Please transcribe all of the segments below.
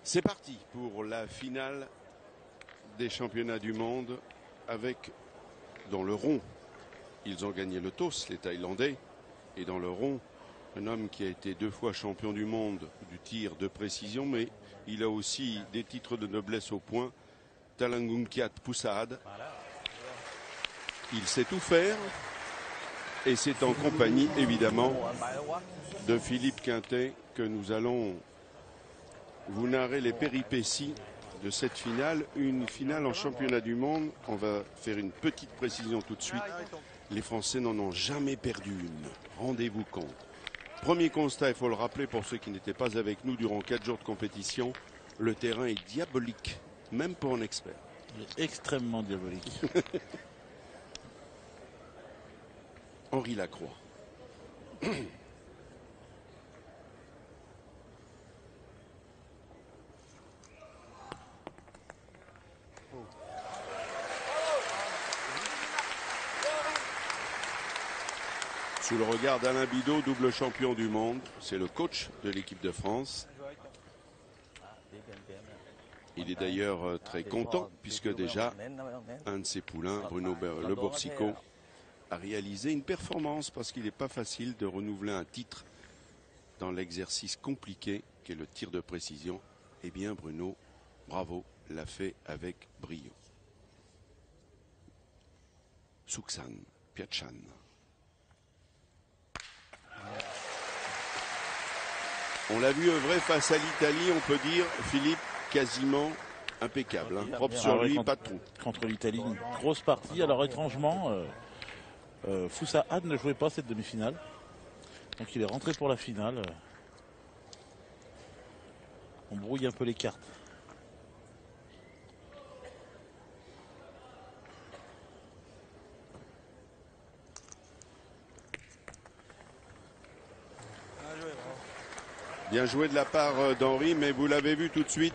C'est parti pour la finale des championnats du monde avec, dans le rond, ils ont gagné le toss, les Thaïlandais, et dans le rond, un homme qui a été 2 fois champion du monde du tir de précision, mais il a aussi des titres de noblesse au point, Talangungkiat Pusad. Il sait tout faire, et c'est en compagnie, évidemment, de Philippe Quintet que nous allons vous narrer les péripéties de cette finale, une finale en championnat du monde. On va faire une petite précision tout de suite. Les Français n'en ont jamais perdu une. Rendez-vous compte. Premier constat, il faut le rappeler pour ceux qui n'étaient pas avec nous durant 4 jours de compétition, le terrain est diabolique, même pour un expert. Il est extrêmement diabolique. Henri Lacroix. Sous le regard d'Alain Bidot, double champion du monde, c'est le coach de l'équipe de France. Il est d'ailleurs très content puisque déjà un de ses poulains, Bruno Le Boursicot, a réalisé une performance parce qu'il n'est pas facile de renouveler un titre dans l'exercice compliqué qu'est le tir de précision. Eh bien Bruno, bravo, l'a fait avec brio. Suksan Piachan. On l'a vu œuvrer face à l'Italie, on peut dire, Philippe, quasiment impeccable. Hein. Propre sur lui, pas de trou. Contre l'Italie, une grosse partie. Alors étrangement, Foussa Had ne jouait pas cette demi-finale. Donc il est rentré pour la finale. On brouille un peu les cartes. Bien joué de la part d'Henri, mais vous l'avez vu tout de suite.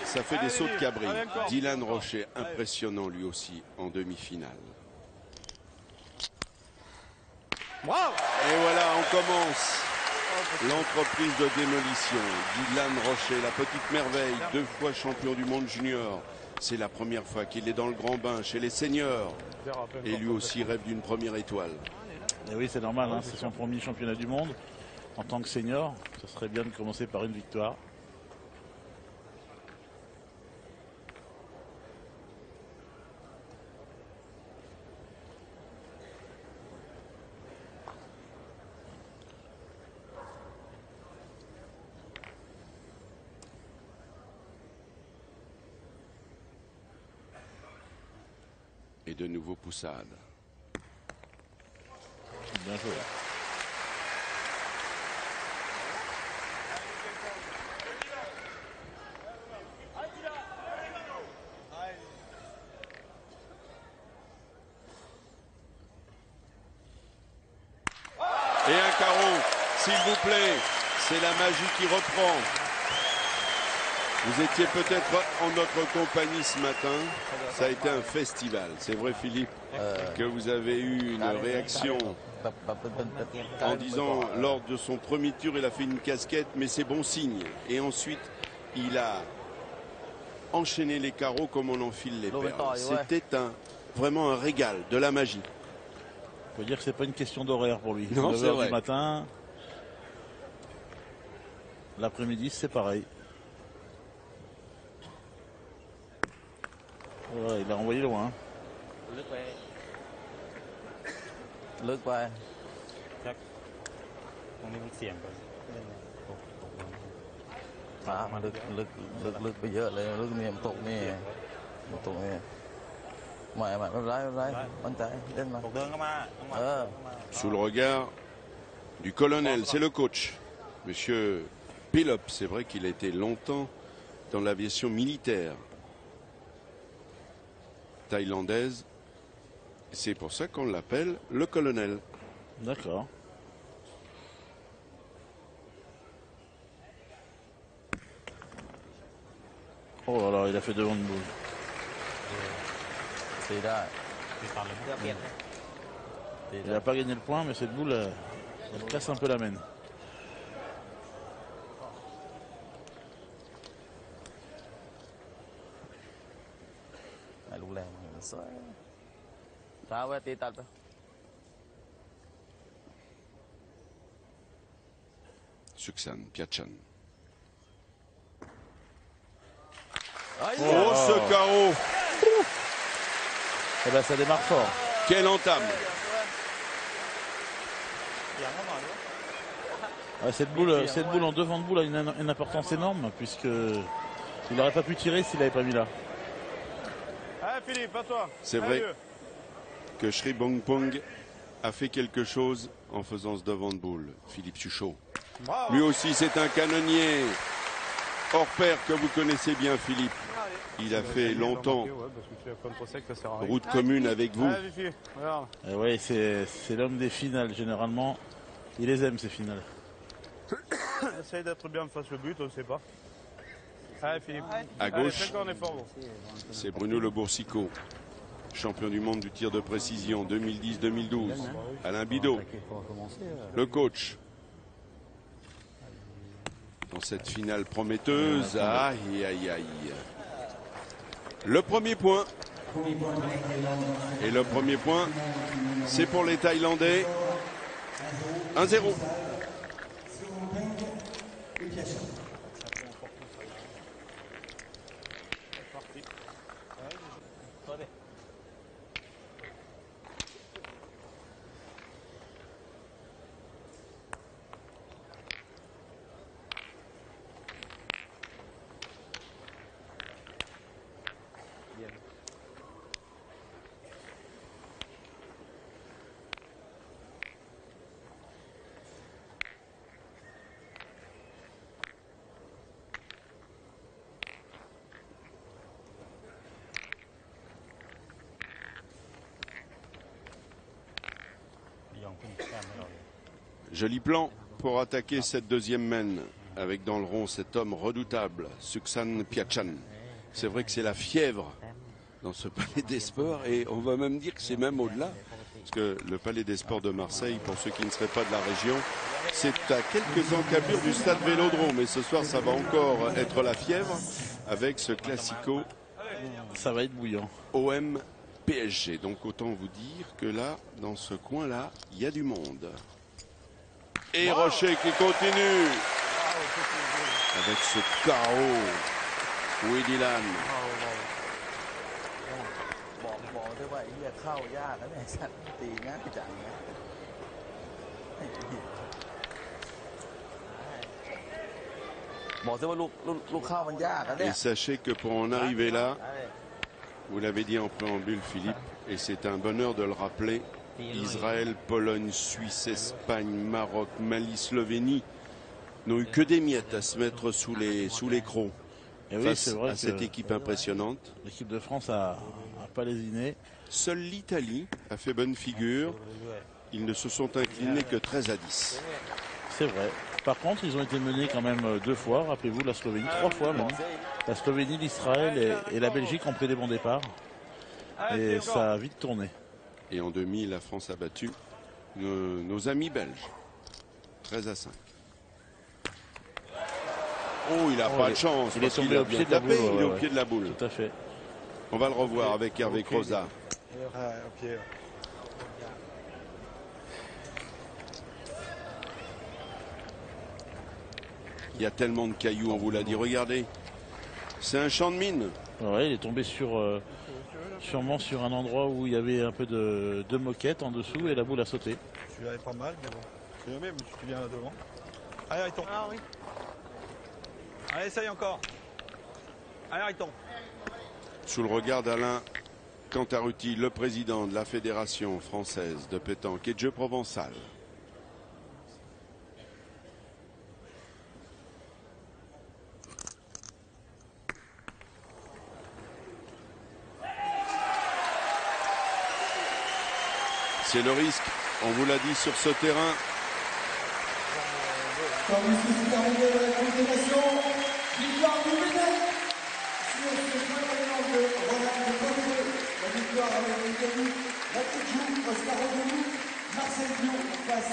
Ça fait des sauts de cabri. Dylan Rocher, impressionnant lui aussi en demi-finale. Et voilà, on commence l'entreprise de démolition. Dylan Rocher, la petite merveille, 2 fois champion du monde junior. C'est la première fois qu'il est dans le grand bain chez les seniors. Et lui aussi rêve d'une première étoile. Et oui, c'est normal, hein, c'est son premier championnat du monde. En tant que senior, ce serait bien de commencer par une victoire. Et de nouveau Poussade. Bien joué. Et un carreau, s'il vous plaît, c'est la magie qui reprend. Vous étiez peut-être en notre compagnie ce matin. Ça a été un festival. C'est vrai, Philippe, que vous avez eu une réaction en disant lors de son premier tour, il a fait une casquette, mais c'est bon signe. Et ensuite, il a enchaîné les carreaux comme on enfile les perles. C'était vraiment un régal, de la magie. On peut dire que c'est pas une question d'horaire pour lui. Non, 9 c'est heures vrai. du matin. L'après-midi, c'est pareil. Ouais, il a envoyé loin. Sous le regard du colonel, c'est le coach, monsieur Pilop. C'est vrai qu'il a été longtemps dans l'aviation militaire thaïlandaise. C'est pour ça qu'on l'appelle le colonel. D'accord. Oh là là, il a fait devant de boule. Il n'a pas gagné le point, mais cette boule, elle casse un peu la mène. Suksan Piachan. Oh, ce carreau! Eh ben, ça démarre fort. Quelle entame! Cette boule en devant de boule a une importance énorme, puisque il n'aurait pas pu tirer s'il n'avait pas mis là. Philippe, à toi. C'est vrai que Sri Bongpong a fait quelque chose en faisant ce devant de boule. Philippe Suchot. Lui aussi, c'est un canonnier hors pair que vous connaissez bien, Philippe. Il a fait longtemps route commune avec vous. Oui, c'est l'homme des finales, généralement. Il les aime, ces finales. Essaye d'être bien face au but, on ne sait pas. Allez, Philippe. À gauche, c'est Bruno Le Boursicot, champion du monde du tir de précision 2010-2012. Alain Bidot, le coach. Dans cette finale prometteuse, aïe, aïe, aïe. Le premier point. Et le premier point, c'est pour les Thaïlandais. 1-0. Joli plan pour attaquer cette deuxième mène avec dans le rond cet homme redoutable, Suksan Piachan. C'est vrai que c'est la fièvre dans ce palais des sports et on va même dire que c'est même au-delà. Parce que le palais des sports de Marseille, pour ceux qui ne seraient pas de la région, c'est à quelques encablures du stade Vélodrome. Et ce soir, ça va encore être la fièvre avec ce classico. Ça va être bouillant. OM PSG. Donc autant vous dire que là, dans ce coin-là, il y a du monde. Et Rocher qui continue avec ce carreau. Oui, Dylan. Et sachez que pour en arriver là, vous l'avez dit en préambule, Philippe, et c'est un bonheur de le rappeler, Israël, Pologne, Suisse, Espagne, Maroc, Mali, Slovénie n'ont eu que des miettes à se mettre sous les crocs. Et oui, face vrai à cette équipe impressionnante. L'équipe de France a pas lésiné. Seule l'Italie a fait bonne figure. Ils ne se sont inclinés que 13-10. C'est vrai. Par contre, ils ont été menés quand même 2 fois. Rappelez-vous, la Slovénie, 3 fois même. La Slovénie, l'Israël et la Belgique ont pris des bons départs. Et ça a vite tourné. Et en demi, la France a battu nos amis belges. 13-5. Oh, il n'a pas de chance. Il est tombé au pied de la boule. Il est au pied de la boule. Tout à fait. On va le revoir avec Hervé Croza. Il y a tellement de cailloux, on vous l'a dit. Regardez, c'est un champ de mine. Ouais, il est tombé sûrement sur un endroit où il y avait un peu de moquette en dessous et la boule a sauté. Celui-là est pas mal, mais bon. C'est le même, tu viens là devant. Allez, il tombe. Ah oui. Allez, essaye encore. Allez, il tombe. Sous le regard d'Alain Cantarutti, le président de la Fédération française de pétanque et de jeu provençal. C'est le risque, on vous l'a dit sur ce terrain. Comme c'est arrivé de la consécration, victoire du Bénin sur ce point de Roland de Poitiers. La victoire avec les Denis, Mathieu, Oscar Rodou, Laos,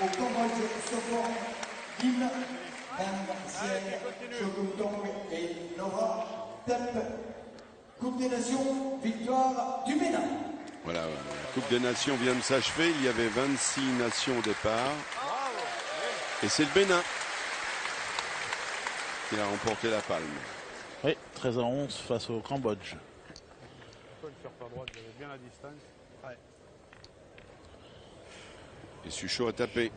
au Cambodge, Sopho, Lim, Van Sien, Chokutong et Laura Tep. Coupe des Nations, victoire du Bénin. Voilà, la Coupe des Nations vient de s'achever. Il y avait 26 nations au départ. Et c'est le Bénin qui a remporté la palme. Oui, 13-11 face au Cambodge. Pourquoi le faire par droite? Vous avez bien la distance. Ouais. Et Suchot a tapé.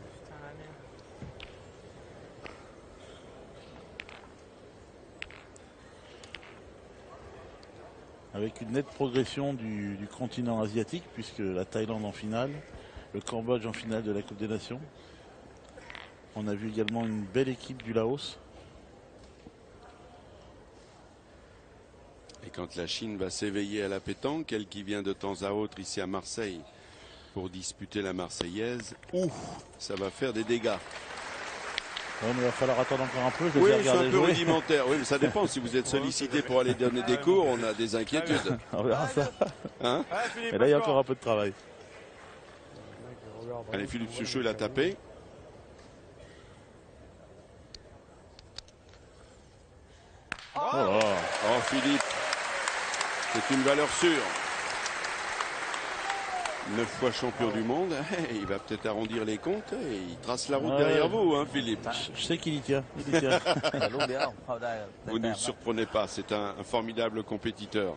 Avec une nette progression du continent asiatique, puisque la Thaïlande en finale, le Cambodge en finale de la Coupe des Nations. On a vu également une belle équipe du Laos. Et quand la Chine va s'éveiller à la pétanque, elle qui vient de temps à autre ici à Marseille pour disputer la Marseillaise, ça va faire des dégâts. Ouais, mais il va falloir attendre encore un peu. Je Oui, vais c'est un regarder peu jouer. rudimentaire. Oui, mais ça dépend. Si vous êtes sollicité pour aller donner des cours, on a des inquiétudes. On verra ça. Hein? Ouais, Philippe, Et là, il y a let's go. encore un peu de travail. Allez, Philippe Suchot, il a tapé. Oh là. Oh, Philippe, c'est une valeur sûre. 9 fois champion du monde, il va peut-être arrondir les comptes et il trace la route Ouais. derrière vous, hein, Philippe. Je sais qu'il y tient. Il y tient. Vous ne nous surprenez pas, c'est un formidable compétiteur.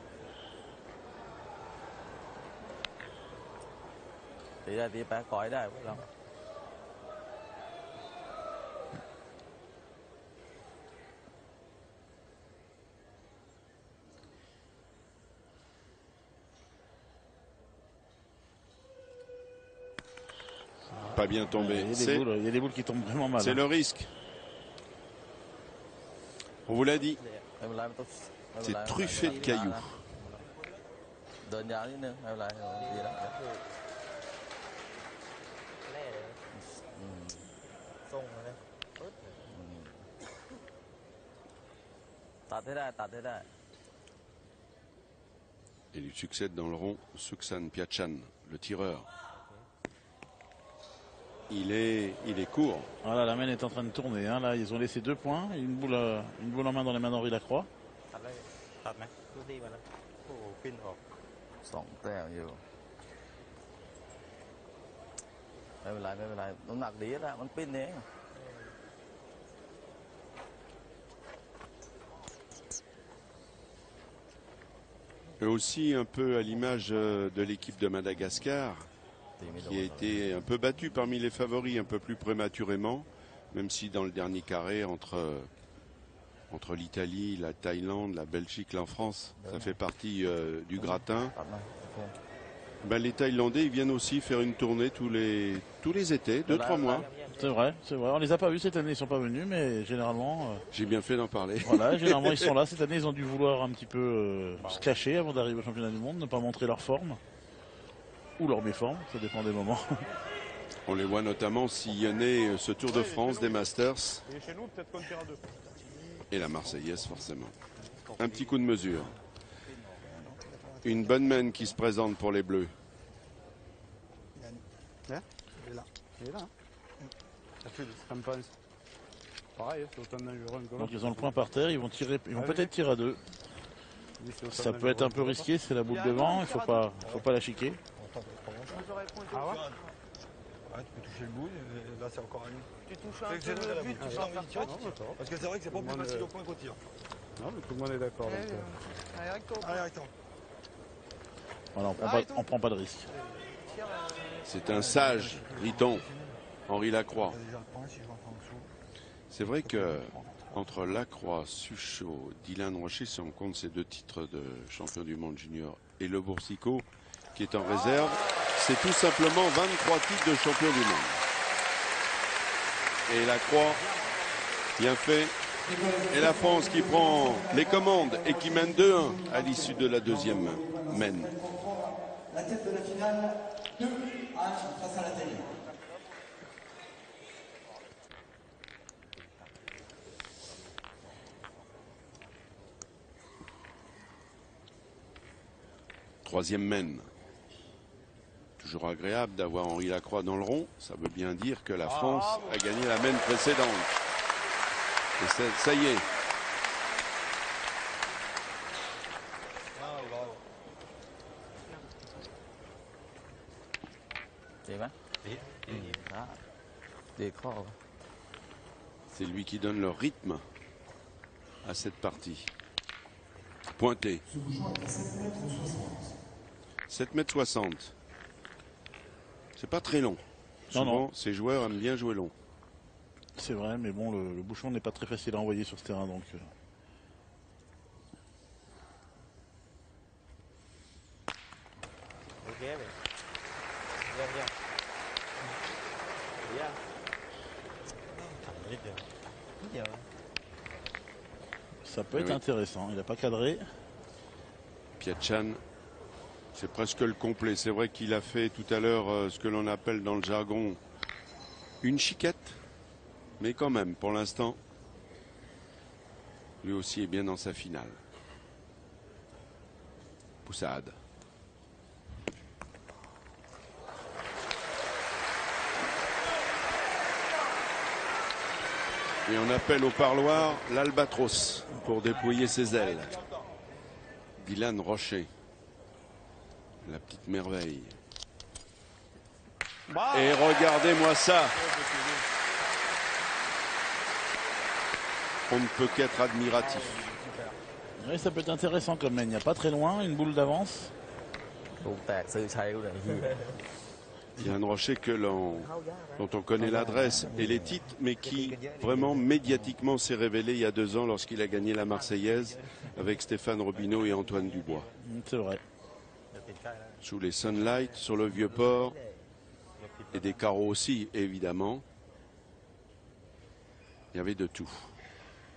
Pas bien tombé. Il y a des boules qui tombent vraiment mal. C'est le risque. On vous l'a dit, c'est truffé de cailloux. Et lui succède dans le rond Suksan Piachan, le tireur. Il est court. Voilà, la main est en train de tourner. Hein. Là, ils ont laissé 2 points. Une boule en main dans les mains d'Henri Lacroix. Et aussi un peu à l'image de l'équipe de Madagascar, qui a été un peu battue parmi les favoris un peu plus prématurément, même si dans le dernier carré entre l'Italie, la Thaïlande, la Belgique, la France, ça fait partie du gratin. Ben, les Thaïlandais, ils viennent aussi faire une tournée tous les étés, 2-3 mois. C'est vrai, c'est vrai. On les a pas vus cette année, ils sont pas venus, mais généralement, J'ai bien fait d'en parler. voilà, généralement ils sont là. Cette année, ils ont dû vouloir un petit peu se cacher avant d'arriver au championnat du monde, ne pas montrer leur forme ou leur méforme, ça dépend des moments. On les voit notamment sillonner ce Tour de France des Masters Et chez nous, peut-être qu'on tire à 2. et la Marseillaise forcément. Un petit coup de mesure. Une bonne main qui se présente pour les Bleus. Il est là. Il est là. Ça fait des penses. Pareil, c'est autant dangereux que Donc ils ont le point par terre, ils vont peut-être tirer à 2. Ça peut être un peu risqué, c'est la boule devant, il faut pas la chiquer. Ah ouais? Ouais, tu peux toucher le bout, et là c'est encore un but. Tu touches un peu le but, tu sors par tire. Parce que c'est vrai que c'est pas plus facile au point qu'au tir. Non, mais tout le monde est d'accord. Allez, recto. Allez, recto. Voilà, on prend pas de risque. C'est un sage, dit-on, Henri Lacroix. Il y a déjà le point si je rentre en dessous. C'est vrai que entre Lacroix, Suchot, Dylan Rocher, si on compte ces 2 titres de champion du monde junior, et Le Boursicot qui est en réserve, c'est tout simplement 23 titres de champion du monde. Et Lacroix, bien fait. Et la France qui prend les commandes et qui mène 2-1 à l'issue de la deuxième mène. La tête de la finale, 2-1 face à la Thaïlande. Troisième mène. Toujours agréable d'avoir Henri Lacroix dans le rond. Ça veut bien dire que la France a gagné la main précédente. Et ça y est. C'est lui qui donne le rythme à cette partie. Pointé. 7,60 m. C'est pas très long. Souvent, ces joueurs aiment bien jouer long. C'est vrai, mais bon, le bouchon n'est pas très facile à envoyer sur ce terrain, donc. Ça peut être intéressant. Il n'a pas cadré. Pietschan, c'est presque le complet. C'est vrai qu'il a fait tout à l'heure ce que l'on appelle dans le jargon une chiquette. Mais quand même, pour l'instant, lui aussi est bien dans sa finale. Poussade. Et on appelle au parloir l'albatros pour déployer ses ailes. Dylan Rocher. La petite merveille. Et regardez-moi ça. On ne peut qu'être admiratif. Oui, ça peut être intéressant comme même. Il n'y a pas très loin, une boule d'avance. Dylan Rocher dont on connaît l'adresse et les titres, mais qui vraiment médiatiquement s'est révélé il y a 2 ans lorsqu'il a gagné la Marseillaise avec Stéphane Robineau et Antoine Dubois. C'est vrai. Sous les Sunlight, sur le Vieux-Port, et des carreaux aussi, évidemment. Il y avait de tout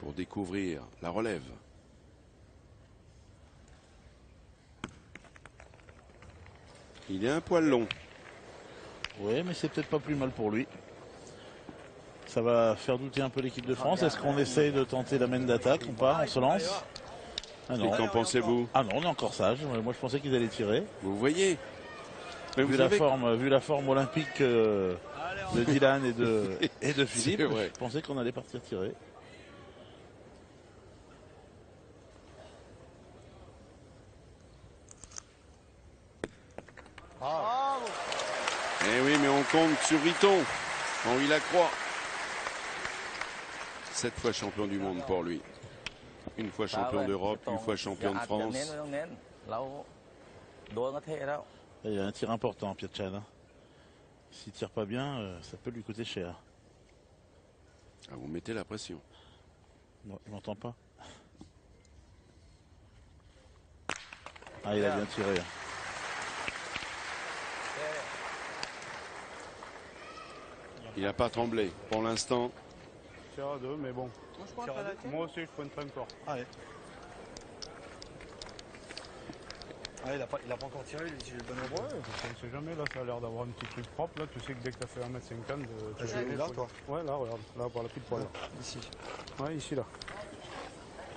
pour découvrir la relève. Il est un poil long. Oui, mais c'est peut-être pas plus mal pour lui. Ça va faire douter un peu l'équipe de France. Est-ce qu'on essaye de tenter la main d'attaque ou pas? On se lance? Ah non. Et qu'en pensez-vous? Ah non, on est encore sage. Moi, je pensais qu'ils allaient tirer. Vous voyez, mais vu la forme olympique de Dylan et de Philippe, je pensais qu'on allait partir tirer. Eh oui, mais on compte sur Riton. Henri Lacroix. 7 fois champion du monde pour lui. Une fois champion d'Europe, une fois champion de France. Il a un tir important, Pietschan. S'il tire pas bien, ça peut lui coûter cher. Ah, vous mettez la pression. Non, il m'entend pas. Ah, il a bien tiré. Il n'a pas tremblé pour l'instant. Tire à 2, mais bon. Moi aussi, je pointerai encore. Allez. Ah, il a pas encore tiré, il est le bon endroit. Ouais, on ne sait jamais, là, ça a l'air d'avoir un petit truc propre. Là, tu sais que dès que tu as fait 1m50, tu joues là, toi? Ouais, là, regarde, là, par la petite poêle. Ici. Ouais, ici, là.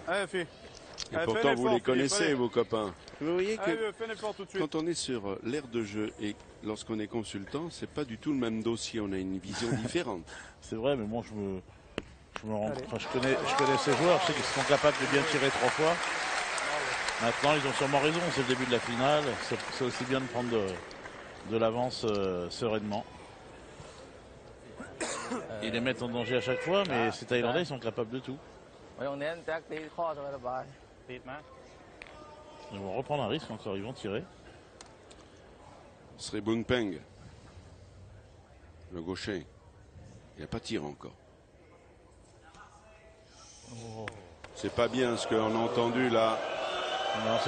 Allez, fille. Et pourtant, vous les connaissez, vos copains. Vous voyez que fais un effort tout de suite. Quand on est sur l'aire de jeu et lorsqu'on est consultant, c'est pas du tout le même dossier. On a une vision différente. C'est vrai, mais moi, je connais ces joueurs. Je sais qu'ils sont capables de bien tirer 3 fois. Maintenant, ils ont sûrement raison. C'est le début de la finale. C'est aussi bien de prendre de l'avance sereinement. Ils les mettent en danger à chaque fois, mais ces Thaïlandais, ils sont capables de tout. Ils vont reprendre un risque encore. Ils vont tirer. Ce serait Boon Peng, le gaucher. Il n'y a pas de tir encore. C'est pas bien ce qu'on a entendu là.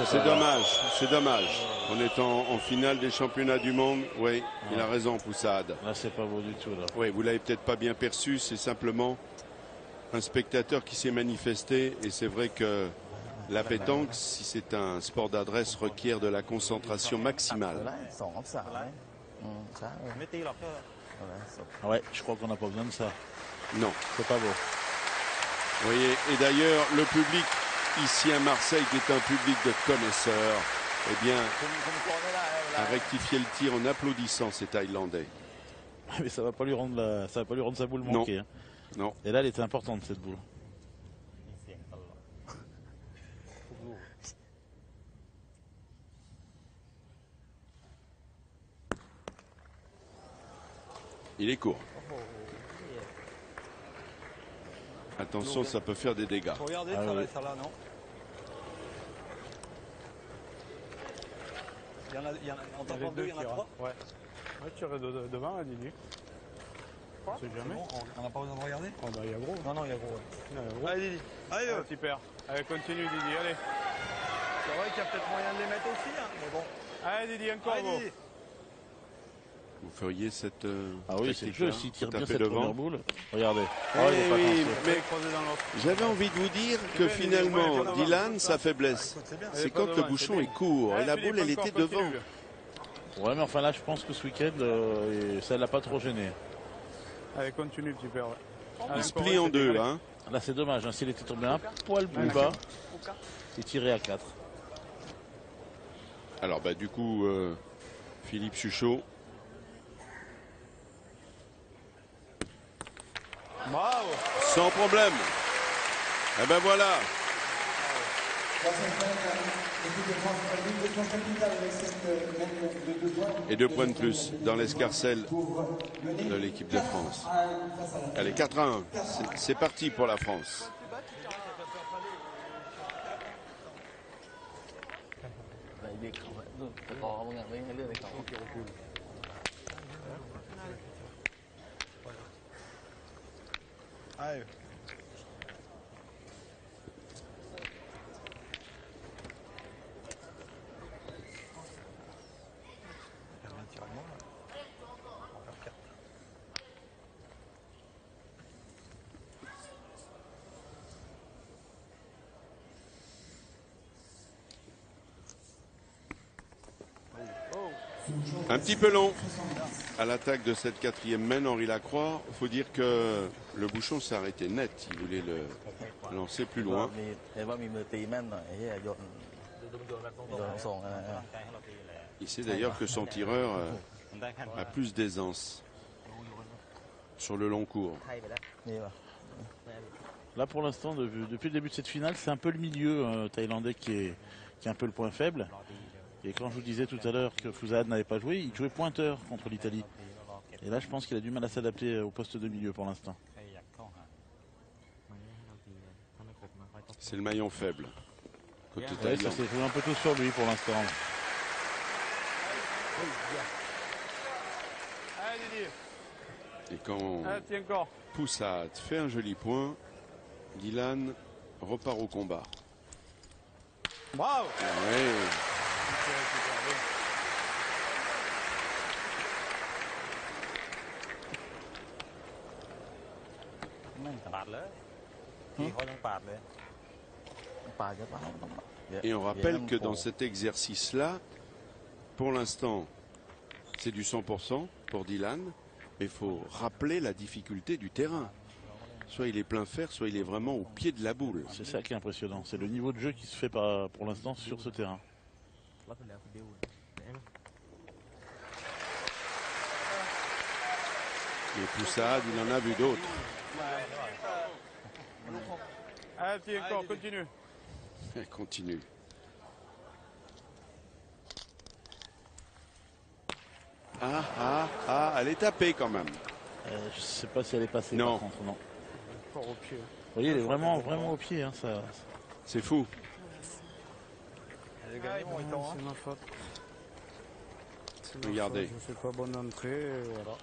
C'est dommage, c'est dommage. En étant en finale des championnats du monde, oui, il a raison, Poussade. Là, c'est pas beau du tout. Là. Oui, vous l'avez peut-être pas bien perçu, c'est simplement un spectateur qui s'est manifesté. Et c'est vrai que la pétanque, si c'est un sport d'adresse, requiert de la concentration maximale. Ouais, je crois qu'on n'a pas besoin de ça. Non. C'est pas beau. Vous voyez, et d'ailleurs, le public ici à Marseille, qui est un public de connaisseurs, Eh bien, a rectifié le tir en applaudissant ces Thaïlandais. Mais ça va pas lui rendre sa boule manquée. Hein. Non. Et là, elle était importante cette boule. Il est court. Attention, ça peut faire des dégâts. Regardez, Ah ça oui. va, ça là, non? En tapant deux, il y en a trois. Ouais. Ouais, tirer devant, Didier. On sait jamais. On n'a pas besoin de regarder? Oh, bah, il y a gros. Non, il y a gros. Il y a gros. Allez, Didi. Allez, Ah, super. Allez, continue, Didier. Allez. c'est vrai qu'il y a peut-être moyen de les mettre aussi, hein, mais bon. Allez, Didier, encore Allez, gros. Didi. Vous feriez cette Ah oui, c'est le jeu. S'il tire bien taper cette devant. première boule. Regardez. Eh Oh, il est pas oui, coincé. mais Croisé dans l'autre. j'avais envie de vous dire que finalement, Dylan, sa faiblesse, C'est bien. c'est quand le bouchon est court. Et la boule, elle était devant. Ouais, mais enfin là, je pense que ce week-end, ça l'a pas trop gêné. Allez, continue, petit père. Il se plie en deux, hein. Là, c'est dommage. Hein. S'il était tombé un poil plus bas, il tirait à 4. Alors, bah, du coup, Philippe Chuchot. Bravo. Sans problème. Eh ben voilà. Et 2 points de plus dans l'escarcelle de l'équipe de France. Allez, 4-1. C'est parti pour la France. Allez. Un petit peu long à l'attaque de cette 4e main, Henri Lacroix. Il faut dire que le bouchon s'est arrêté net. Il voulait le lancer plus loin. Il sait d'ailleurs que son tireur a plus d'aisance sur le long cours. Là, pour l'instant, depuis le début de cette finale, c'est un peu le milieu thaïlandais qui est un peu le point faible. Et quand je vous disais tout à l'heure que Fouzad n'avait pas joué, il jouait pointeur contre l'Italie. Et là, je pense qu'il a du mal à s'adapter au poste de milieu pour l'instant. C'est le maillon faible. Côté Ouais, thaïlandais. ça s'est joué un peu tout sur lui pour l'instant. Allez, Didier. Et quand Allez, tiens encore. Poussade fait un joli point, Dylan repart au combat. Bravo. Ouais. Et on rappelle que dans cet exercice-là, pour l'instant, c'est du 100% pour Dylan, mais il faut rappeler la difficulté du terrain. Soit il est plein fer, soit il est vraiment au pied de la boule. C'est ça qui est impressionnant. C'est le niveau de jeu qui se fait pour l'instant sur ce terrain. Et Poussade, il en a vu d'autres. Allez, tiens encore, continue. Elle continue. Elle est tapée quand même. Je sais pas si elle est passée. Non. Par contre, non. Encore au pied. Vous voyez, elle est vraiment au pied. Hein, ça. C'est fou. Elle a gagné, mon étant, hein. C'est ma faute. C'est ma Regardez. faute, je fais pas bonne entrée, et voilà.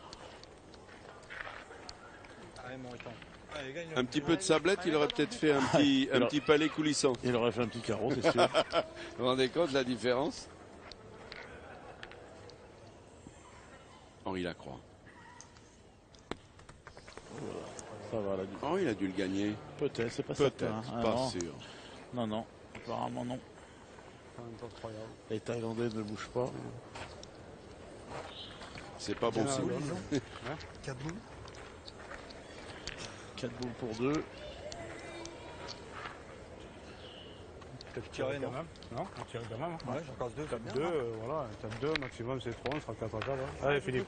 Allez, mon étant. Allez, gagne. Un petit peu de sablette, il aurait peut-être fait un petit palais coulissant. Il aurait fait un petit carreau, c'est sûr. Vous vous rendez compte de la différence? Henri Lacroix. Ça va, là, Oh, il a dû le gagner. peut-être, c'est pas Peut-être, certain. Ah, pas non. sûr. Non, non, apparemment non. Quand même incroyable. Les Thaïlandais ne bougent pas. C'est pas bon signe. 4 boules. 4 boules pour 2. peut-être Tirer, quand non même. Non, on tire quand même. Ouais, j'en casse deux. Tape 2, voilà, tape 2, maximum c'est 3, on sera 4 à 4. Hein. Allez Philippe.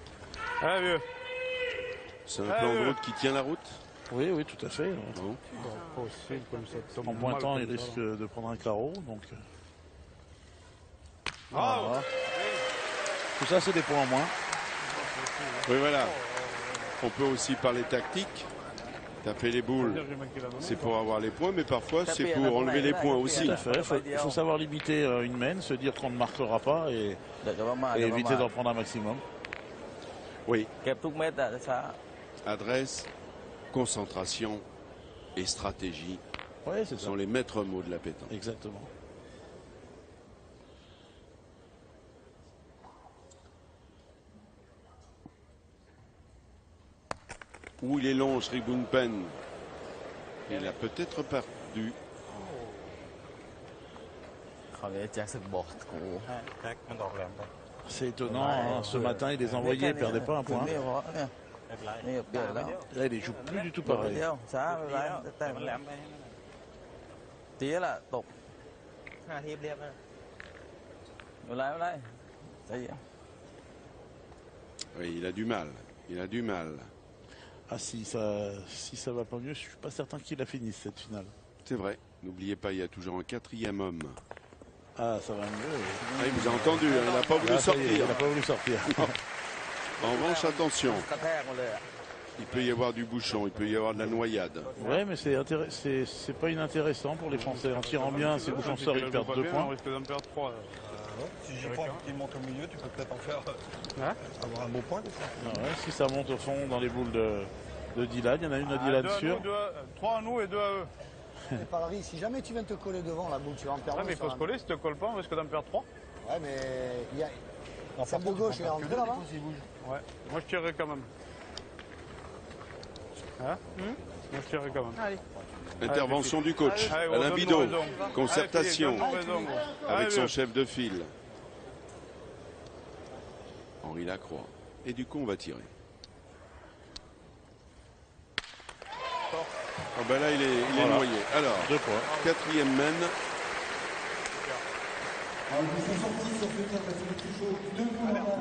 Allez vieux. C'est un plan de route qui tient la route. Oui, oui, tout à fait. Bon. Pas aussi comme ça. En pointant, il risque de prendre un carreau. Donc, Bravo. voilà. Tout ça, c'est des points en moins. Oui, voilà. On peut aussi parler tactique. Taper les boules, c'est pour avoir les points, mais parfois c'est pour enlever les points aussi. Tout à fait. Il faut savoir limiter une main, se dire qu'on ne marquera pas et éviter d'en prendre un maximum. Oui. Adresse, concentration et stratégie Oui, c'est ça. sont les maîtres mots de la pétanque. Exactement. Où il est long, Sribunpen. Il a peut-être perdu. C'est étonnant, hein. Ce matin il les envoyait, il ne perdait pas un point. Là il les joue plus du tout pareil. Oui, il a du mal. Il a du mal. Ah si ça va pas mieux, je suis pas certain qu'il a fini cette finale. C'est vrai. N'oubliez pas, il y a toujours un quatrième homme. Ah ça va mieux. Ah, il vous a entendu, hein, il n'a pas voulu Ah, ça y est, sortir. il n'a pas voulu sortir. En revanche, attention. Il peut y avoir du bouchon, il peut y avoir de la noyade. Ouais, mais c'est pas inintéressant pour les Français. En tirant bien, ces bouchons sortent, ils perdent 2 points. On risque d'en perdre 3. Si j'y prends qu'il monte au milieu, tu peux peut-être en faire avoir un beau point. Ah ouais, si ça monte au fond dans les boules de Dylan, il y en a une à Dylan sûr. 3 à nous et 2 à eux. Et Paris, si jamais tu viens te coller devant la boule, tu vas en perdre. Ouais, mais il faut se coller, si tu te colles pas, on risque d'en perdre 3. Ouais, mais il y a. Celle de gauche, elle est rentrée là-bas. Ouais, moi je tirerai quand même. Hein Moi je tirerai quand même. Allez. Intervention du coach. Allez, Alain donne-nous Bidot. raison. Concertation Allez, Philippe, donne-nous raison, gros. avec Allez, son vieux. chef de file. Henri Lacroix. Et du coup, on va tirer. Oh ben là, il est Voilà. noyé. Alors, 2 points. quatrième mène.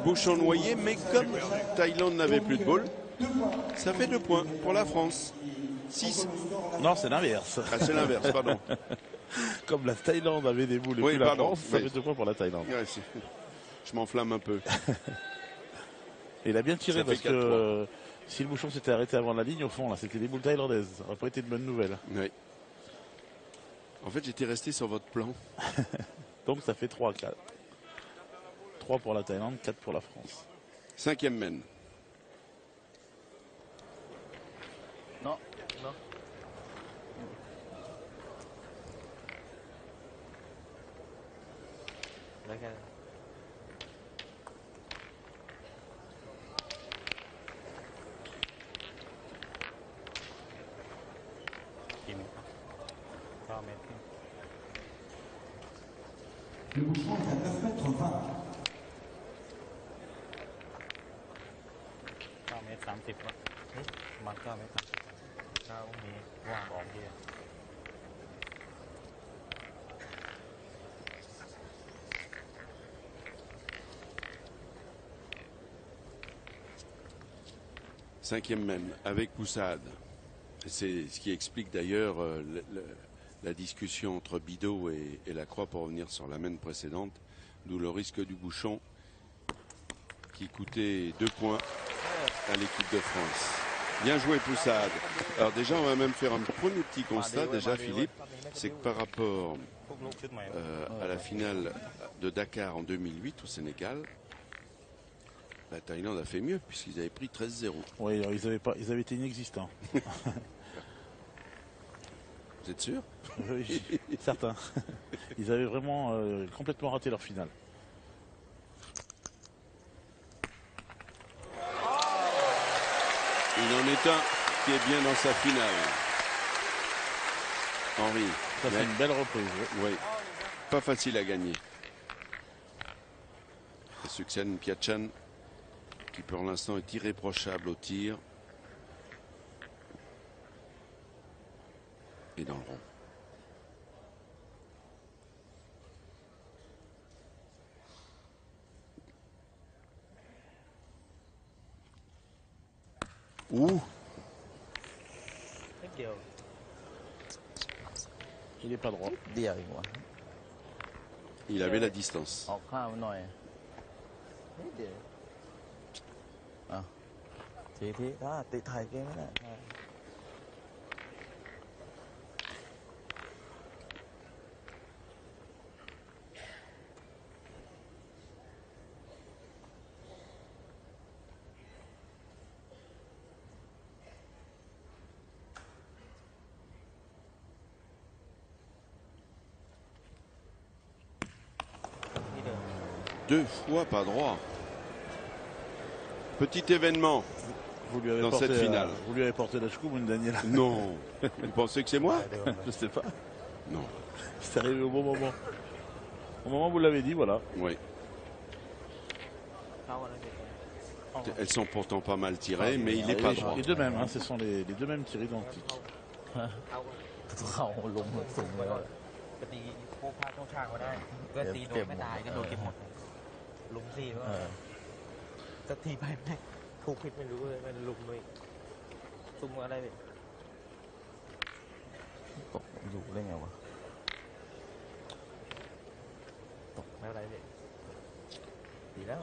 Bouchon noyé, mais comme Thaïlande n'avait plus de boules, ça fait 2 points pour la France. 6. Non, c'est l'inverse. Ah, c'est l'inverse, pardon. Comme la Thaïlande avait des boules et Oui, puis la pardon, France, ça oui. fait 2 points pour la Thaïlande. Ouais, je m'enflamme un peu. Et il a bien tiré Ça fait parce que si le bouchon s'était arrêté avant la ligne, au fond, là, c'était des boules thaïlandaises. Ça n'aurait pas été de bonne nouvelle. Oui. En fait, j'étais resté sur votre plan. Donc ça fait 3 à 4. 3 pour la Thaïlande, 4 pour la France. Cinquième mène. Non. Le bouchon est à 9 mètres 20. 9 เมตร 30ครับประมาณ9 เมตร 9 มีว่างออกเยอะ Cinquième mène avec Poussade. C'est ce qui explique d'ailleurs la discussion entre Bidot et Lacroix pour revenir sur la mène précédente, d'où le risque du bouchon qui coûtait 2 points à l'équipe de France. Bien joué Poussade. Alors déjà on va même faire un premier petit constat déjà Philippe, c'est que par rapport พวกลูกชุดใหม่ à la finale de Dakar en 2008 au Sénégal, la Thaïlande a fait mieux puisqu'ils avaient pris 13-0. Oui, alors, ils avaient été inexistants. Vous êtes sûr? Oui, certains. Ils avaient vraiment complètement raté leur finale. Il en est un qui est bien dans sa finale. Henri. Ça fait une belle reprise. Oui. Pas facile à gagner. Suksen Piachan, qui pour l'instant est irréprochable au tir. Et dans le rond. Ouh, นิดเดียว Il n'est pas droit. เดียวเองวะ il avait la distance. ออกข้างหน่อยนิดเดียวอ่ะทีถ้าติดถ่ายเกมไม่ได้Deux fois pas droit. Petit événement Vous lui avez dans porté, cette finale. Vous lui avez porté la choukoum, Daniel. Non. Vous pensez que c'est moi? Je sais pas. Non. C'est arrivé au bon moment. Au moment où vous l'avez dit, voilà. Oui. เข้าอะไรไป Elles sont pourtant pas mal tirées, mais il n'est pas droit. Les deux mêmes, hein, ce sont les deux mêmes tirs identiques. เข้าลงสูงเลยก็ตีโค้งพลาดช่องช่างก็ได้ก็ตีโดนไม่ตายก็โดนเก็บหมดลุมสี่ว่าจะทีไปแม่งถูกผิดไม่รู้เลยมันลุมเลยซุ่มอะไรไปตกอยู่ได้ไงวะตกไม่อะไรเลยดีแล้ว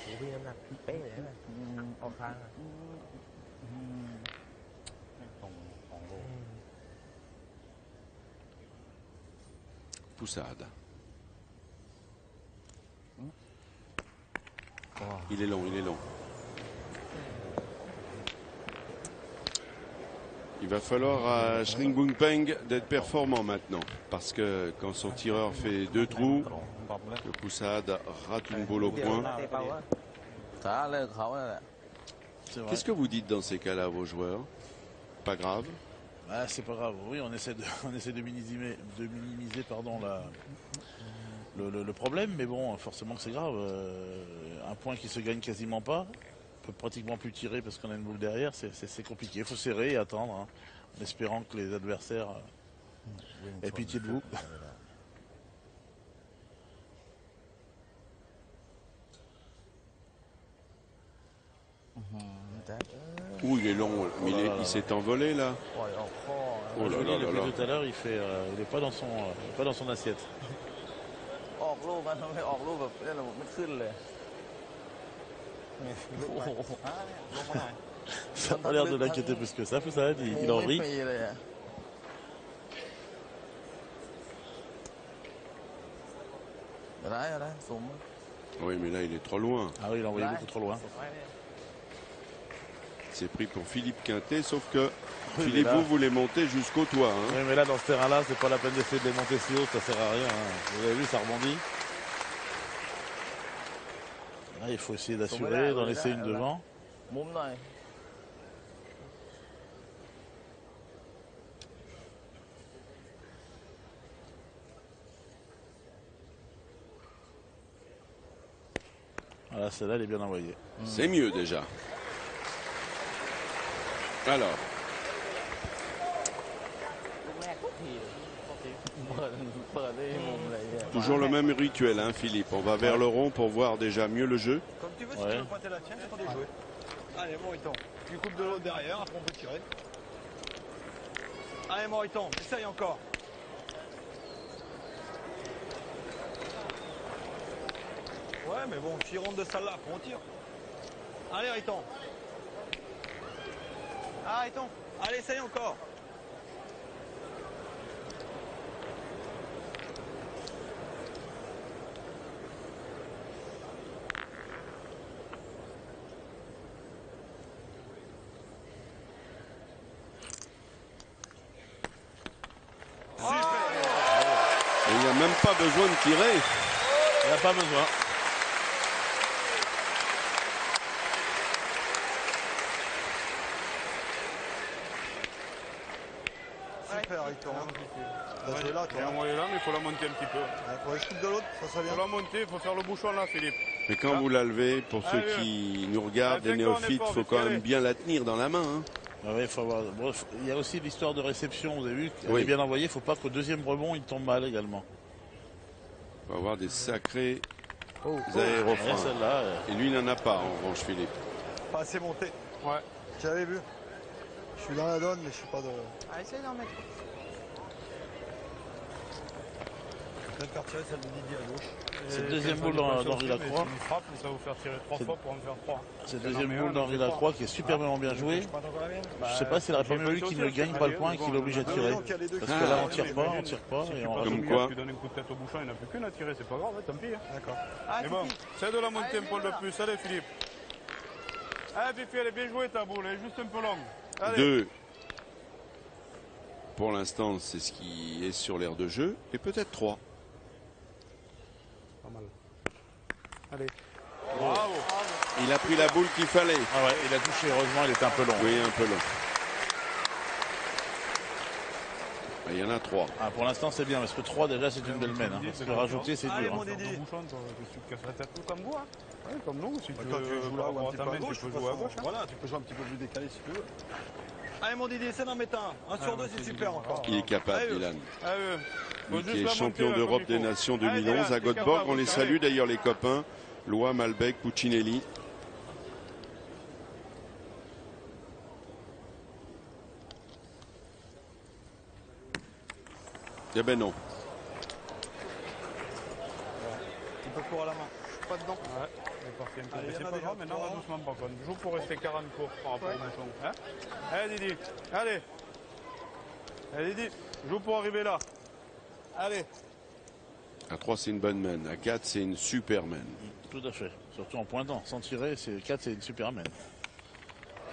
ดูพี่น้ำหนักเป๊ะเลยนะออกทางตรงของโล Poussade. Il est long, il est long. Il va falloir à Shringbung Peng d'être performant maintenant. Parce que quand son tireur fait deux trous, le Poussade rate une boule au coin. Qu'est-ce que vous dites dans ces cas-là, vos joueurs? Pas grave. Ah, c'est pas grave. Oui, on essaie de minimiser pardon, le problème, mais bon, forcément que c'est grave. Un point qui se gagne quasiment pas, on peut pratiquement plus tirer parce qu'on a une boule derrière, c'est compliqué. Il faut serrer et attendre, hein, en espérant que les adversaires aient pitié de vous. Ouh, il est long, mais il s'est envolé là. Oh là là là là. Tout à l'heure, il n'est pas dans son assiette. ออกลูกมันทำให้ออกลูกแบบนี่ระบบไม่ขึ้นเลย Ça n'a pas l'air de l'inquiéter plus que ça, Poussade, il en rit. อะไรสูง Oui, mais là, il est trop loin. Ah oui, il a envoyé beaucoup trop loin. C'est pris pour Philippe Quintet, sauf que Oui, Philippe, là- vous voulez monter jusqu'au toit. Hein. Oui, mais là, dans ce terrain-là, c'est pas la peine d'essayer de les monter si haut, ça sert à rien. Hein. Vous avez vu, ça rebondit. Là, il faut essayer d'assurer, d'en laisser une devant. มุมหน่อย Voilà, celle-là, elle est bien envoyée. C'est mieux déjà. Alors, ลูกแรกทุกทีเปิดได้มุมเลยเนี่ย toujours le même rituel, hein, Philippe. On va vers le rond pour voir déjà mieux le jeu. Comme tu veux, si Ouais. tu veux pointer la tienne, attendez jouer. Allez, Moriton. Tu coupes de l'autre derrière, après on peut tirer. Allez, Moriton, essaye encore. Ouais, mais bon, s'il rentre de celle-là, après on tire. Allez, Riton. Ah, Riton. Allez, essaye encore. Et il n'y a même pas besoin de tirer. Il n'y a pas besoin. Super, Riton. Ouais, là, mais il faut la monter un petit peu. Pour les coupe de l'autre, ça serait Il bien. faut la monter, il faut faire le bouchon là, Philippe. Mais quand vous la levez, pour ceux Allez. qui nous regardent, Allez, les fais encore un néophytes, il effort, faut vite, quand allez. même bien la tenir dans la main. Hein. Ah ouais, faut avoir... bon, il y a aussi l'histoire de réception, vous avez vu, elle Oui. est bien envoyée, il ne faut pas qu'au deuxième rebond, il tombe mal également. On va avoir des sacrés Ouais, aérofreins. celle-là, Et lui, il n'en a pas, en revanche, Philippe. Pas assez monté. Ouais. J'avais vu. Je suis dans la donne, mais je suis pas de. Ah, essaye d'en mettre. Je vais faire tirer celle de Didier à gauche. C'est le deuxième boule d'Henri Lacroix. Tu frappes, mais ça va vous faire tirer 3 fois pour en faire 3. C'est le deuxième boule d'Henri Lacroix qui est superbement bien joué. Je sais pas s'il aurait pas mieux lui qu'il ne gagne pas le point et qu'il est obligé de tirer. Parce que là on tire pas et on Comme rajoute. quoi. Tu donnes un coup de tête au bouchon, il n'y en a plus qu'une à tirer, c'est pas grave, tant pis. D'accord. Ah, Mais bon, c'est de la montée un poil de plus. Allez, Philippe. Allez, Fifi, elle est bien jouée ta boule, elle est juste un peu longue. Allez. 2. Pour l'instant, c'est ce qui est sur l'aire de jeu. Et peut-être 3. Pas mal. Allez. Bravo. Il a pris la boule qu'il fallait. Ah ouais, il a touché, heureusement, il était un peu long. Oui, un peu long. Il y en a 3. Ah, pour l'instant, c'est bien, parce que 3 déjà, c'est une belle mène. Hein, parce que rajouter, c'est Allez, dur. mon Hein. Didi. Bouchon, tu te casses la tête tout comme vous. Hein. Ouais, comme nous, si tu Quand tu veux joues là ou un petit peu à tu gauche, peux jouer à gauche. Hein. Voilà, tu peux jouer un petit peu plus décalé si tu veux. Allez, mon Didier, c'est d'en mettre un. 1 sur 2, c'est super encore. Il est capable, Allez, Dylan. Allez, Lui qui est champion d'Europe des Nations 2011 à Göteborg. On les salue d'ailleurs, les copains. Loa, Malbec, Puccinelli. Eh ben non. Un peu court à la main. Pas dedans. Ouais, il est parti un peu. Allez, Mais il y c'est en a pas déjà grave, maintenant on va trois. doucement par contre. Joue pour rester 40 cours par rapport au bouchon. Hein, allez Didi, allez. Allez Didi, joue pour arriver là. Allez. À 3, c'est une bonne main. À 4, c'est une super main. Tout à fait. Surtout en pointant. Sans tirer, 4, c'est une super mène.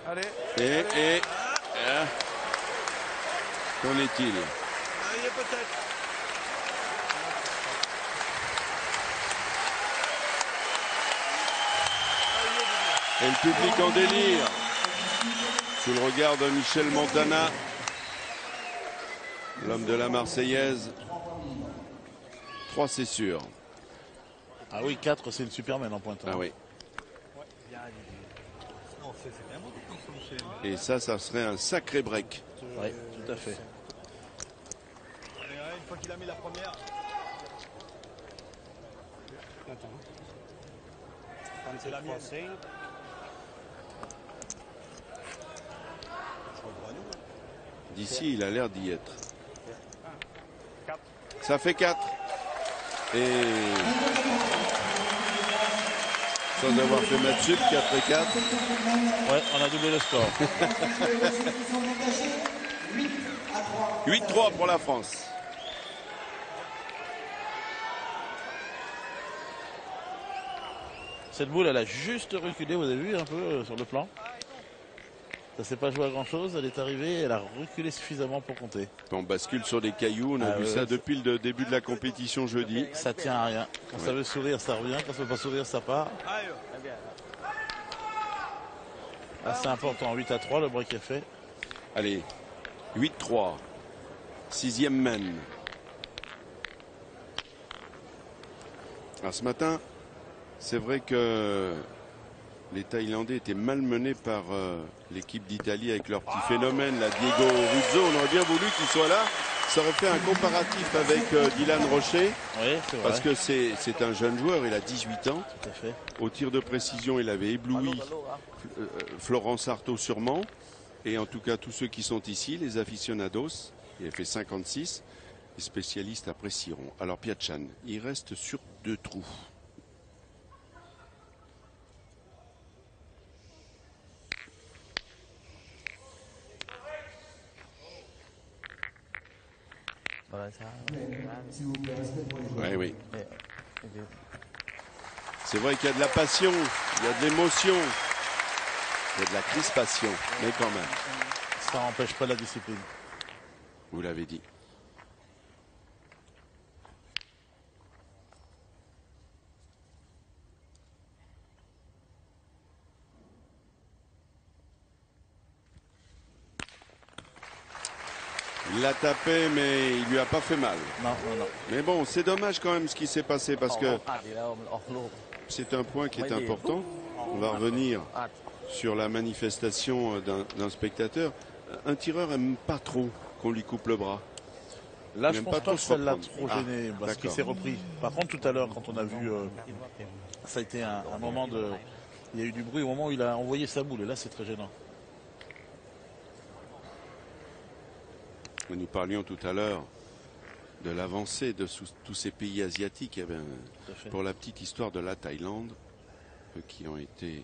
Allez. Et qu'en est-il? Allez, peut-être. Et le public en délire. Sous le regard de Michel Montana, l'homme de la Marseillaise. 3, c'est sûr. Ah oui, 4, c'est une super mène en pointant. Ah oui. Non, c'est bien bon. Et ça serait un sacré break. Oui, tout à fait. Une fois qu'il a mis la première. Attends. C'est la mienne. D'ici, il a l'air d'y être. 4. Ça fait 4. Et sans avoir fait match sup, 4 et 4. Ouais, on a doublé le score. 8-3 pour la France. Cette boule, elle a juste reculé, vous avez vu un peu sur le plan. Ça s'est pas joué à grand chose, elle est arrivée, elle a reculé suffisamment pour compter. On bascule sur des cailloux, on a vu ça depuis le début de la compétition jeudi. Ça tient à rien. Quand ça veut sourire, ça revient. Quand ça veut pas sourire, ça part. Ah, c'est important. 8-3, le break est fait. Allez, 8-3. 6e main. Alors ce matin, c'est vrai que les Thaïlandais étaient malmenés par l'équipe d'Italie avec leur petit phénomène, là, Diego Ruzzo. On aurait bien voulu qu'il soit là. Ça aurait fait un comparatif avec Dylan Rocher. Oui, c'est vrai. Parce que c'est un jeune joueur, il a 18 ans. Tout à fait. Au tir de précision, il avait ébloui Florence Artaud sûrement. Et en tout cas, tous ceux qui sont ici, les aficionados, il a fait 56. Les spécialistes apprécieront. Alors Piachan, il reste sur 2 trous. Oui, oui. C'est vrai qu'il y a de la passion, il y a de l'émotion, il y a de la crispation, mais quand même. Ça n'empêche pas la discipline. Vous l'avez dit. Il l'a tapé, mais il lui a pas fait mal. Non, non, non. Mais bon, c'est dommage quand même ce qui s'est passé parce que c'est un point qui est important. On va revenir sur la manifestation d'un spectateur. Un tireur aime pas trop qu'on lui coupe le bras. Là, Il je aime pense pas pas trop que se ça l'a reprendre. trop gêné parce qu'il d'accord. s'est repris. Par contre, tout à l'heure, quand on a vu, ça a été un moment de... Il y a eu du bruit au moment où il a envoyé sa boule et là, c'est très gênant. Nous parlions tout à l'heure de l'avancée de tous ces pays asiatiques. Eh bien, pour la petite histoire de la Thaïlande, qui ont été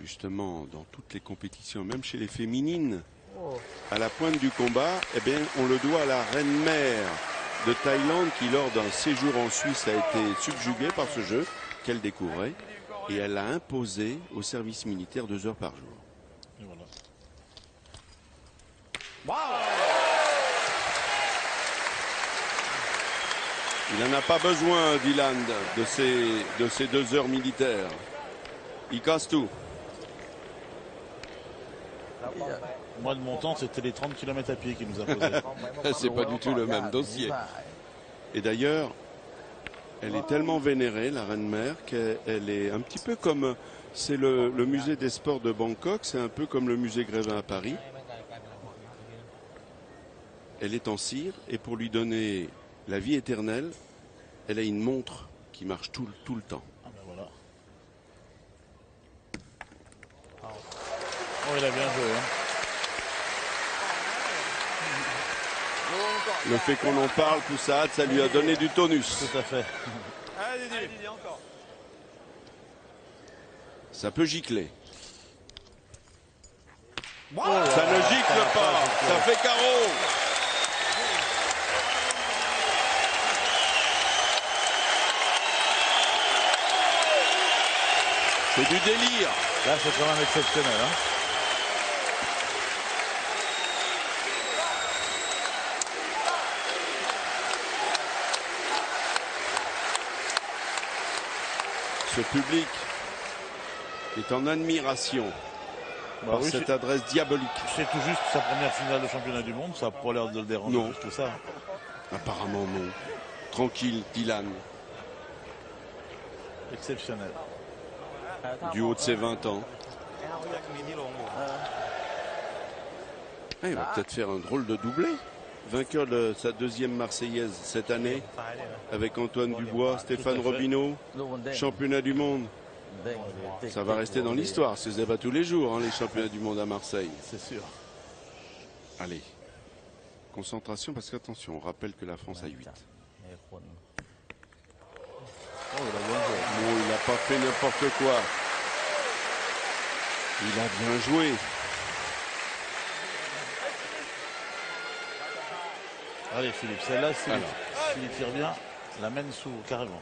justement dans toutes les compétitions, même chez les féminines, à la pointe du combat, eh bien, on le doit à la reine-mère de Thaïlande qui, lors d'un séjour en Suisse, a été subjuguée par ce jeu qu'elle découvrait et elle a imposé au service militaire 2 heures par jour. Et voilà. Il n'en a pas besoin, Dylan, de ces 2 heures militaires. Il casse tout. Moi, de mon temps, c'était les 30 km à pied qui nous a posé. C'est pas du tout le même dossier. Et d'ailleurs, elle est tellement vénérée, la reine-mère, qu'elle est un petit peu comme... C'est le musée des sports de Bangkok, c'est un peu comme le musée Grévin à Paris. Elle est en cire, et pour lui donner la vie éternelle, elle a une montre qui marche tout le temps. Ah ben voilà. Oh, il a bien joué. Hein. Le fait qu'on en parle, tout ça lui a donné du tonus. Tout à fait. Allez, Didier, encore. Ça peut gicler. Oh, ça ne gicle pas, ça fait carreau. C'est du délire. Là, c'est quand même exceptionnel. Hein. Ce public est en admiration par oui, cette adresse diabolique. C'est tout juste sa première finale de championnat du monde. Ça n'a pas l'air de le déranger non. plus que ça. Apparemment non. Tranquille, Dylan. Exceptionnel. Du haut de ses 20 ans. Ah, il va peut-être faire un drôle de doublé. Vainqueur de sa 2e Marseillaise cette année avec Antoine Dubois, Stéphane Robineau, championnat du monde. Ça va rester dans l'histoire, ce n'est pas tous les jours, hein, les championnats du monde à Marseille. C'est sûr. Allez, concentration parce qu'attention, on rappelle que la France a 8. Oh, il n'a pas fait n'importe quoi. Il a bien joué. Allez Philippe, celle-là, s'il tire bien, la mène sous carrément.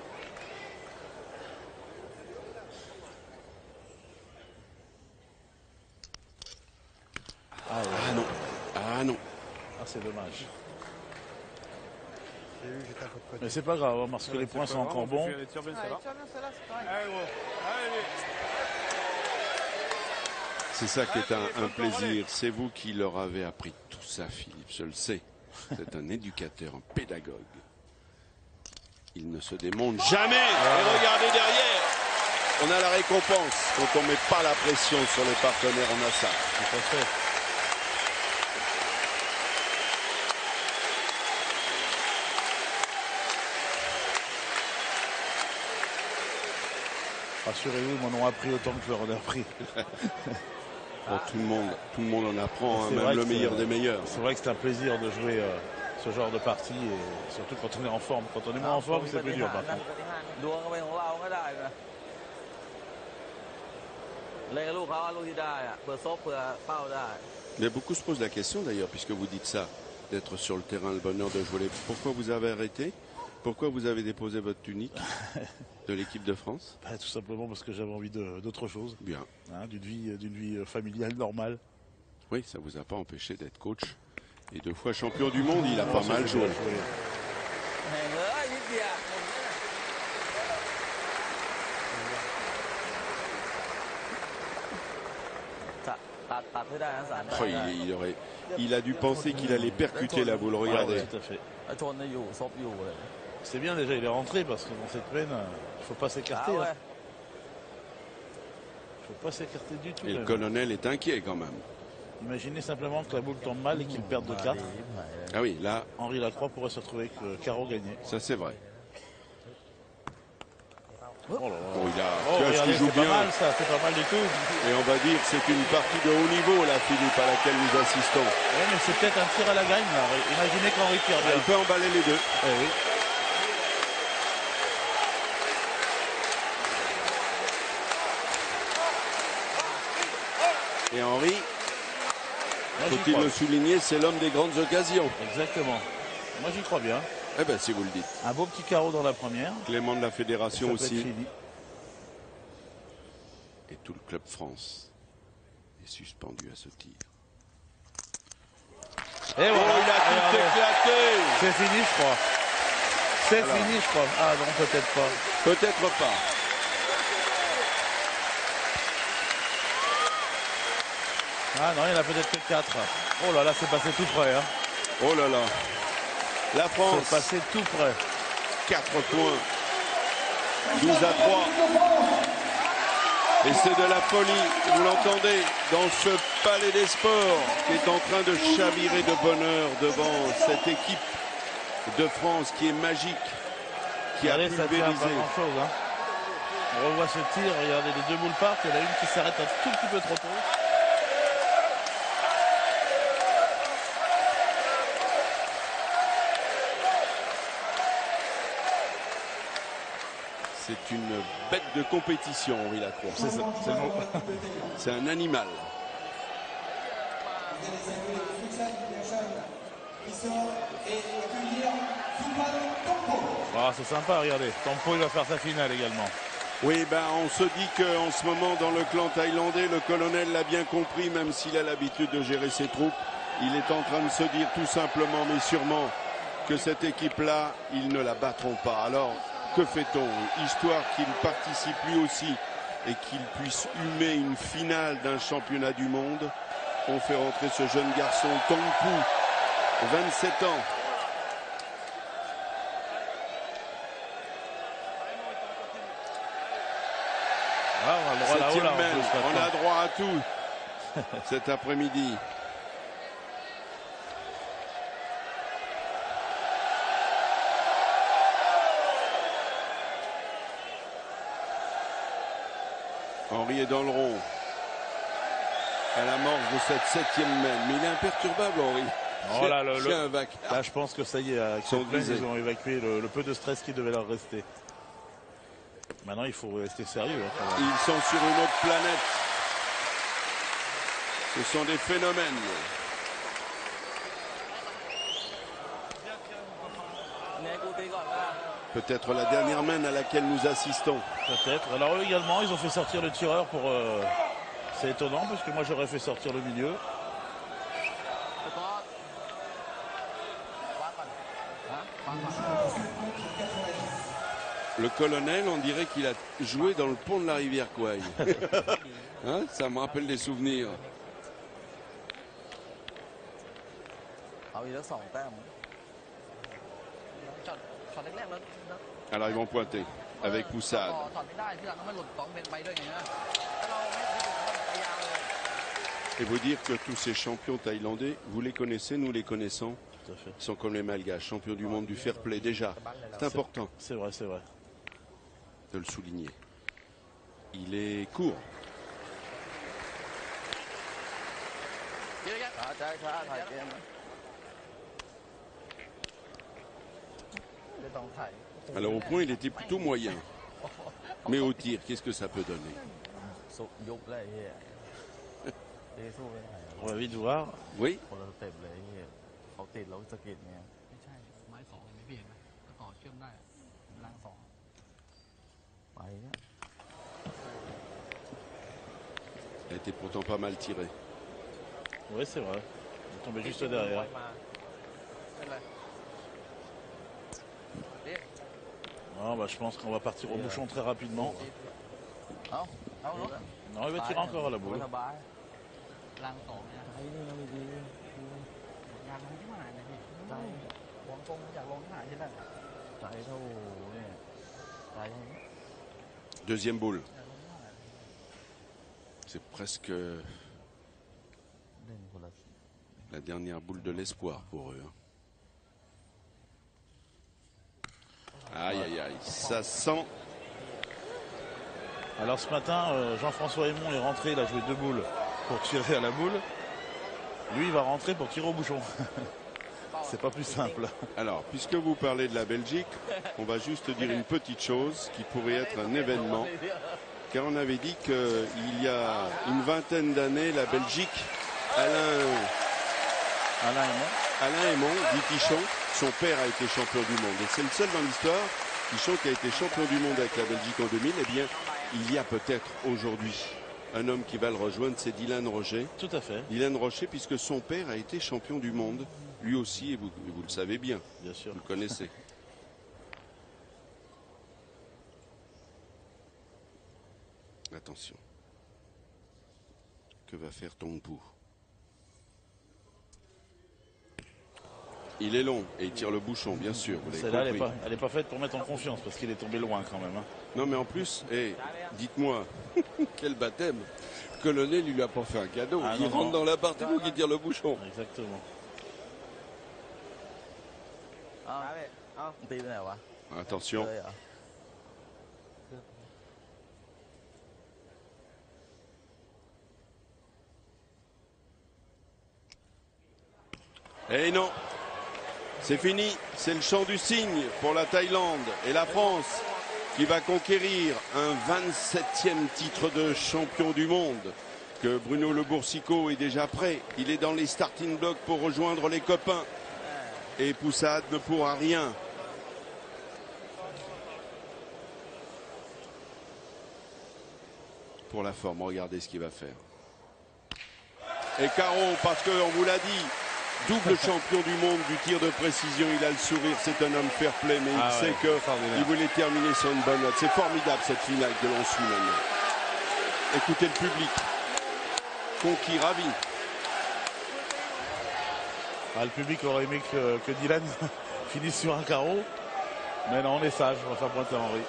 Ah non. Ah non. Ah, c'est dommage. Mais c'est pas grave, parce que les points sont encore bons. C'est ça qui est un plaisir. C'est vous qui leur avez appris tout ça, Philippe, je le sais. C'est un éducateur, un pédagogue. Il ne se démonte jamais. Et regardez derrière. On a la récompense quand on ne met pas la pression sur les partenaires. On a ça. Tout à fait. Rassurez-vous, ils m'en ont appris autant que je leur en ai appris. Bon, tout le monde en apprend, hein, même le meilleur des meilleurs. C'est vrai que c'est un plaisir de jouer ce genre de partie, et surtout quand on est en forme. Quand on est moins en forme, c'est plus dur par contre. Mais beaucoup se posent la question d'ailleurs, puisque vous dites ça, d'être sur le terrain, le bonheur de jouer. Pourquoi vous avez arrêté? Pourquoi vous avez déposé votre tunique de l'équipe de France? Tout simplement parce que j'avais envie d'autre chose. Bien. Hein, d'une vie familiale normale. Oui, ça ne vous a pas empêché d'être coach. Et 2 fois champion du monde, il a pas mal joué. Oh, il a dû penser qu'il allait percuter la boule, regardez. Ouais, tout à fait. C'est bien déjà, il est rentré parce que dans cette peine, il ne faut pas s'écarter. Il ne faut pas s'écarter du tout. Et le colonel est inquiet quand même. Imaginez simplement que la boule tombe mal et qu'il perde de 4. Ah oui, là... Henri Lacroix pourrait se retrouver avec carreau gagné. Ça c'est vrai. Oh là là. Bon, tu vois ce regardez, qu'il joue c'est pas bien. mal ça, c'est pas mal du tout. Et on va dire que c'est une partie de haut niveau, là, Philippe, à laquelle nous assistons. Ouais, mais c'est peut-être un tir à la gagne là. Imaginez qu'Henri tire bien. Il peut emballer les deux. Eh oui. Et Henri, Moi, j'y faut-il crois. le souligner, c'est l'homme des grandes occasions. Exactement. Moi j'y crois bien. Eh bien, si vous le dites. Un beau petit carreau dans la première. Clément de la Fédération Ça peut être aussi. fini. Et tout le club France est suspendu à ce tir. Et voilà. Oh, il a tout Regardez. éclaté. C'est fini, je crois. C'est Alors. fini, je crois. Ah non, peut-être pas. Peut-être pas. Ah non, il y en a peut-être que 4. Oh là là, c'est passé tout près. Hein. Oh là là. La France, C'est passé tout près. 4 points. 12 à 3. Et c'est de la folie, vous l'entendez, dans ce palais des sports qui est en train de chavirer de bonheur devant cette équipe de France qui est magique, qui a Regardez, ça tient pas pulvérisé. grand chose. Hein. On revoit ce tir, regardez, les deux boules partent. Il y en a une qui s'arrête un tout petit peu trop tôt. C'est une bête de compétition, Henri Lacroix. C'est ça, c'est le mot. C'est un animal. Vous allez saluer les succès des personnes qui sont et accueillir Soupano Tompo. Ah, c'est sympa, regardez. Tompo, il va faire sa finale également. Oui, ben, on se dit qu'en ce moment, dans le clan thaïlandais, le colonel l'a bien compris, même s'il a l'habitude de gérer ses troupes. Il est en train de se dire tout simplement, mais sûrement, que cette équipe-là, ils ne la battront pas. Alors, que fait-on? Histoire qu'il participe lui aussi et qu'il puisse humer une finale d'un championnat du monde. On fait rentrer ce jeune garçon, Tongpu, 27 ans. Ah, on a le droit là-haut, Septième là, en mène. plus, On maintenant. a droit à tout cet après-midi. Henri est dans le rond. À l'amorce de cette 7e mène. Mais il est imperturbable, Henri. Oh là, C'est un vacarme. Là, je pense que ça y est, avec Sont cette plaine, brisés. ils ont évacué le peu de stress qui devait leur rester. Maintenant, il faut rester sérieux. Hein, quand même. Ils sont sur une autre planète. Ce sont des phénomènes. Peut-être la dernière main à laquelle nous assistons. Peut-être. Alors eux également, ils ont fait sortir le tireur pour... C'est étonnant parce que moi j'aurais fait sortir le milieu. Le colonel, on dirait qu'il a joué dans le pont de la rivière Kouai. Hein, ça me rappelle des souvenirs. เอาอีกแล้ว2 แต้มช็อตแรกๆแล้ว Alors ils vont pointer avec ต่ Poussade. อช็อตไม่ได้ที่หลังมันหลุด2เป็นไปด้วยไงนะถ้าเราไม่ยาวเลย Et vous dire que tous ces champions thaïlandais, vous les connaissez, nous les connaissons. Tout à fait. Ils sont comme les Malgaches, champions du monde du fair play déjà. C'est important C'est vrai, c'est vrai. de le souligner. Il est court. ช้าถ่ายเกมนะไม่ต้องถ่าย Alors au point, il était plutôt moyen. Mais au tir, qu'est-ce que ça peut donner? สุยุบเลยเฮียดีสู้ไม่ได้ On va vite voir. Oui, คนละสเต็ปเลยเฮียเขาติดแล้วสะกิดไง ไม่ใช่ ไม้สองเห็นไหมพี่เห็นไหมถ้าต่อเชื่อมได้อะรางสอง ไปเนี่ย elle était pourtant pas mal tirée. Oui, c'est vrai. Il est tombé juste derrière. มาเป็นไร Non, bah, je pense qu'on va partir au bouchon très rapidement. เอาเนาะ Non, il va tirer encore à la boule. สบาย รางสองเนี่ย ไอ้นี่เราดี อยากลงที่หายนะพี่ ใจ หวงตรงอยากลงที่หายที่แรก ใจเท่าเนี่ยใจ Deuxième boule. อยากลงที่หาย C'est presque เล่นคนละ la dernière boule de l'espoir pour eux. hein. Aïe, aïe, aïe. Ça sent Alors ce matin, Jean-François Aymon est rentré, il a joué 2 boules pour tirer à la boule. Lui, il va rentrer pour tirer au bouchon. C'est pas plus simple. Alors, puisque vous parlez de la Belgique, on va juste dire une petite chose qui pourrait être un événement. Car on avait dit qu'il y a une vingtaine d'années, la Belgique, Alain Aymon, dit Tichon, son père a été champion du monde. Et c'est le seul dans l'histoire, Tichon, qui a été champion du monde avec la Belgique en 2000. Eh bien, il y a peut-être aujourd'hui un homme qui va le rejoindre, c'est Dylan Rocher. Tout à fait. Dylan Rocher, puisque son père a été champion du monde, lui aussi, et vous le savez bien. Bien sûr. Vous le connaissez. Attention. Que va faire Tongpu? Il est long et il tire le bouchon, bien sûr. Celle-là, elle n'est pas faite pour mettre en confiance parce qu'il est tombé loin quand même. Hein. Non, mais en plus, dites-moi, quel baptême. Colonel, il lui a pas fait un cadeau. Il rentre dans l'appartement qui tire le bouchon. Exactement. Attention. Et non, c'est fini, c'est le chant du cygne pour la Thaïlande et la France qui va conquérir un 27e titre de champion du monde. Que Bruno Le Boursicot est déjà prêt, il est dans les starting blocks pour rejoindre les copains. Et Poussade ne pourra rien. Pour la forme, regardez ce qu'il va faire. Et Caron, parce qu'on vous l'a dit, double champion du monde du tir de précision, il a le sourire, c'est un homme fair play, mais il sait qu'il voulait terminer sur une bonne note. C'est formidable cette finale que l'on suit maintenant. Écoutez le public, conquis, ravi. Le public aurait aimé que Dylan finisse sur un carreau, mais non, on est sage, on va faire pointer Henri.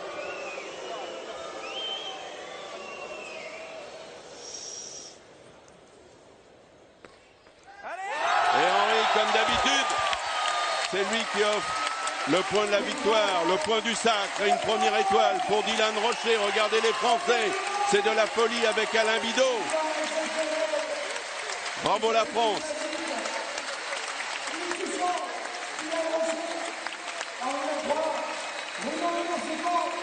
Comme d'habitude, c'est lui qui offre le point de la victoire, le point du sacre et une première étoile pour Dylan Rocher. Regardez les Français, c'est de la folie avec Alain Bidot. Bravo la France. En 3, Bruno Le Boursicot.